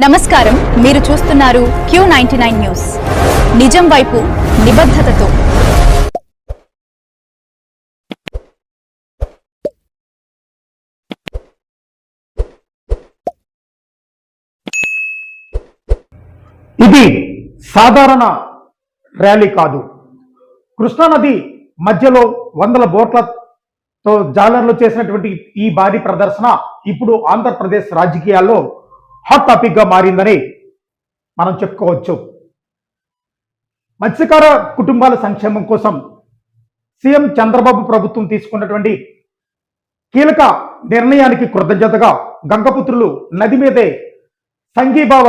నమస్కారం, మీరు చూస్తున్నారు Q99 న్యూస్. నిజం వైపు నిబద్ధతతో. ఇది సాధారణ ర్యాలీ కాదు. కృష్ణానది మధ్యలో వందల బోట్లతో జాలర్లు చేసినటువంటి ఈ భారీ ప్రదర్శన ఇప్పుడు ఆంధ్రప్రదేశ్ రాజకీయాల్లో హాట్ టాపిక్ గా మారిందని మనం చెప్పుకోవచ్చు. మత్స్యకార కుటుంబాల సంక్షేమం కోసం సీఎం చంద్రబాబు ప్రభుత్వం తీసుకున్నటువంటి కీలక నిర్ణయానికి కృతజ్ఞతగా గంగపుత్రులు నది మీదే సంఘీభావ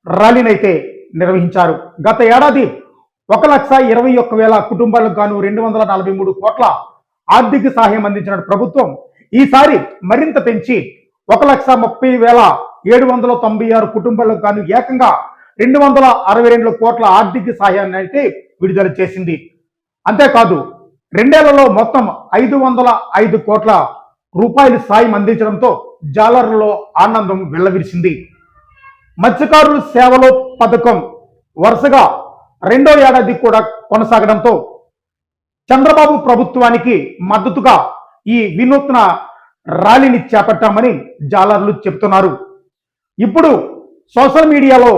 ర్యాలీనైతే నిర్వహించారు. గత ఏడాది 1,21,000 కుటుంబాలకు గాను 243 కోట్ల ఆర్థిక సహాయం అందించిన ప్రభుత్వం ఈసారి మరింత పెంచి 1,30,796 కుటుంబాలకు గాను ఏకంగా 262 కోట్ల ఆర్థిక సహాయాన్ని అయితే విడుదల చేసింది. అంతేకాదు రెండేళ్లలో మొత్తం 505 కోట్ల రూపాయల సాయం అందించడంతో జాలర్లలో ఆనందం వెల్లవిరిసింది. మత్స్యకారుల సేవలో పథకం వరుసగా రెండో ఏడాది కూడా కొనసాగడంతో చంద్రబాబు ప్రభుత్వానికి మద్దతుగా ఈ వినూత్న ర్యాలీని చేపట్టామని జాలర్లు చెబుతున్నారు. ఇప్పుడు సోషల్ మీడియాలో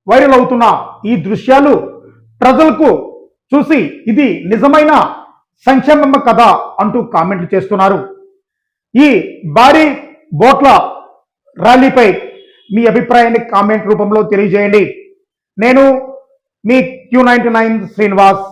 వైరల్ అవుతున్న ఈ దృశ్యాలు ప్రజలకు చూసి ఇది నిజమైన సంక్షేమ కథ అంటూ కామెంట్లు చేస్తున్నారు. ఈ భారీ బోట్ల ర్యాలీపై మీ అభిప్రాయాన్ని కామెంట్ రూపంలో తెలియజేయండి. నేను మీ Q99 శ్రీనివాస్.